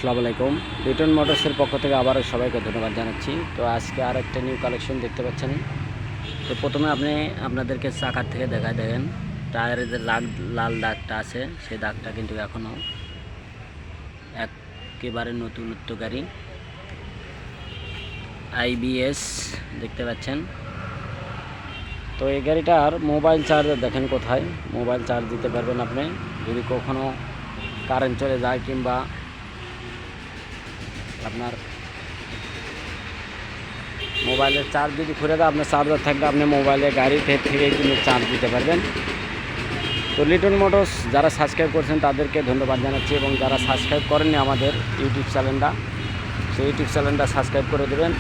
আসসালামু আলাইকুম। লিটন মোটরসের পক্ষ থেকে আবারও সবাইকে ধন্যবাদ জানাচ্ছি। তো আজকে আর একটা নিউ কালেকশন দেখতে পাচ্ছেন। তো প্রথমে আপনাদেরকে চাকার থেকে দেখায় দেখেন টায়ারের যে লাল দাগটা আছে সেই দাগটা কিন্তু এখনও একেবারে নতুনত্ব গাড়ি আইবিএস দেখতে পাচ্ছেন। তো এই গাড়িটার মোবাইল চার্জার দেখেন কোথায়, মোবাইল চার্জ দিতে পারবেন আপনি যদি কখনো কারেন্ট চলে যায় কিংবা আপনার মোবাইলের চার্জ যদি ঘুরে দেয়, আপনার চার্জার থাকলে আপনি মোবাইলে গাড়ি থেকে কিন্তু চার্জ দিতে পারবেন। তো লিটন মোটরস যারা সাবস্ক্রাইব করছেন তাদেরকে ধন্যবাদ জানাচ্ছি, এবং যারা সাবস্ক্রাইব করেননি আমাদের ইউটিউব চ্যানেলটা, সেই ইউটিউব চ্যানেলটা সাবস্ক্রাইব করে দেবেন।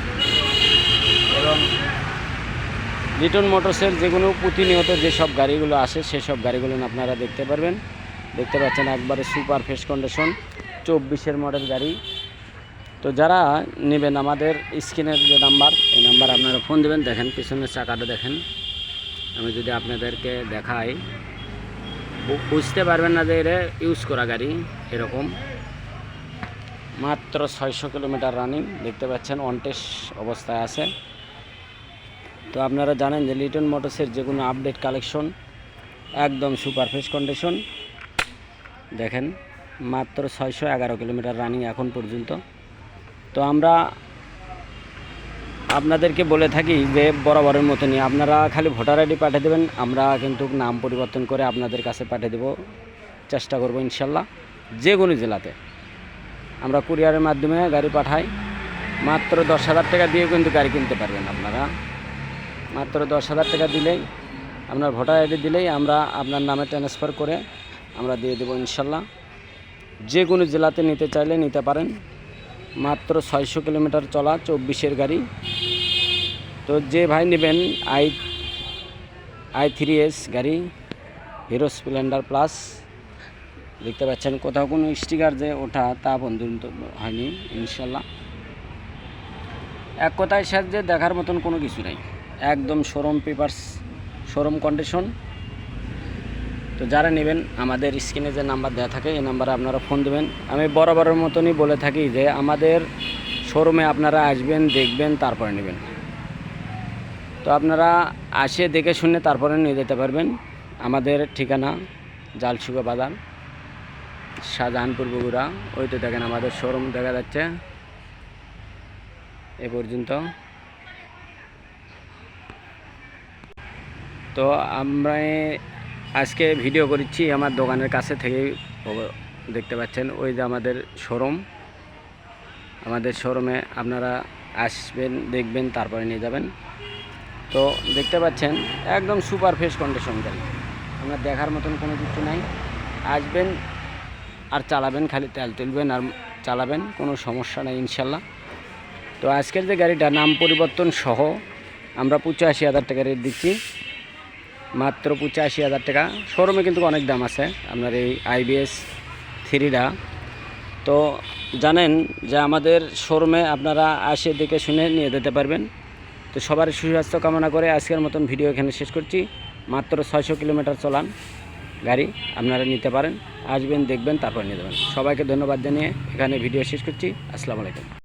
এবং লিটন মোটরসের যেগুলো প্রতিনিয়ত যেসব গাড়িগুলো আসে সেসব গাড়িগুলো আপনারা দেখতে পারবেন। দেখতে পাচ্ছেন একবারে সুপার ফ্রেশ কন্ডিশন 24-এর মডেল গাড়ি। তো যারা নেবেন আমাদের স্ক্রিনের যে নাম্বার, এই নাম্বার আপনারা ফোন দেবেন। দেখেন পিছনের চাকাটা দেখেন, আমি যদি আপনাদেরকে দেখাই বুঝতে পারবেন না যে এটা ইউজ করা গাড়ি। এরকম মাত্র 600 কিলোমিটার রানিং দেখতে পাচ্ছেন, অন টেস্ট অবস্থায় আছে। তো আপনারা জানেন যে লিটন মোটরসের যে কোনো আপডেট কালেকশন একদম সুপার ফ্রেশ কন্ডিশন। দেখেন মাত্র 611 কিলোমিটার রানিং এখন পর্যন্ত। তো আমরা আপনাদেরকে বলে থাকি যে বরাবরের মতনই আপনারা খালি ভোটার আইডি পাঠিয়ে দেবেন, আমরা কিন্তু নাম পরিবর্তন করে আপনাদের কাছে পাঠিয়ে দেব, চেষ্টা করব ইনশাল্লাহ। যে কোনো জেলাতে আমরা কুরিয়ারের মাধ্যমে গাড়ি পাঠাই। মাত্র 10,000 টাকা দিয়ে কিন্তু গাড়ি কিনতে পারবেন আপনারা। মাত্র 10,000 টাকা দিলেই, আপনার ভোটার আইডি দিলেই আমরা আপনার নামে ট্রান্সফার করে আমরা দিয়ে দেবো ইনশাল্লাহ। যে কোনো জেলাতে নিতে চাইলে নিতে পারেন। মাত্র 600 কিলোমিটার চলা 24-এর গাড়ি। তো যে ভাই নেবেন i3s গাড়ি, হিরো স্প্লেন্ডার প্লাস দেখতে পাচ্ছেন, কোথাও কোনো স্টিকার যে ওঠা তা পর্যন্ত হয়নি ইনশাল্লাহ। এক কথায় সাহায্যে দেখার মতন কোনো কিছু নাই, একদম শোরুম পেপারস, শোরুম কন্ডিশন। তো যারা নেবেন আমাদের স্ক্রিনে যে নাম্বার দেওয়া থাকে এই নাম্বারে আপনারা ফোন দেবেন। আমি বরাবরের মতনই বলে থাকি যে আমাদের শোরুমে আপনারা আসবেন, দেখবেন, তারপরে নেবেন। তো আপনারা আসে দেখে শুনে তারপরে নিয়ে যেতে পারবেন। আমাদের ঠিকানা জালসুগা বাজার, শাহজাহানপুর, বগুড়া। ওই তো দেখেন আমাদের শোরুম দেখা যাচ্ছে এ পর্যন্ত। তো আমরা আজকে ভিডিও করছি আমার দোকানের কাছে থেকেই, দেখতে পাচ্ছেন ওই যে আমাদের শোরুম। আমাদের শোরুমে আপনারা আসবেন, দেখবেন, তারপরে নিয়ে যাবেন। তো দেখতে পাচ্ছেন একদম সুপার ফ্রেশ কন্ডিশন গাড়ি, আপনার দেখার মতন কোনো কিছু নাই। আসবেন আর চালাবেন, খালি তেল তুলবেন আর চালাবেন, কোনো সমস্যা নাই ইনশাল্লাহ। তো আজকের যে গাড়িটা নাম পরিবর্তন সহ আমরা 85,000 টাকা রেট দিচ্ছি, মাত্র 85,000 টাকা। শোরুমে কিন্তু অনেক দাম আছে আপনার এই আইবিএস 3টা। তো জানেন যে আমাদের শোরুমে আপনারা আসে দেখে শুনে নিয়ে যেতে পারবেন। তো সবার সুস্বাস্থ্য কামনা করে আজকের মতন ভিডিও এখানে শেষ করছি। মাত্র 600 কিলোমিটার চলান গাড়ি আপনারা নিতে পারেন। আসবেন, দেখবেন, তারপর নিয়ে যাবেন। সবাইকে ধন্যবাদ জানিয়ে এখানে ভিডিও শেষ করছি। আসসালামু আলাইকুম।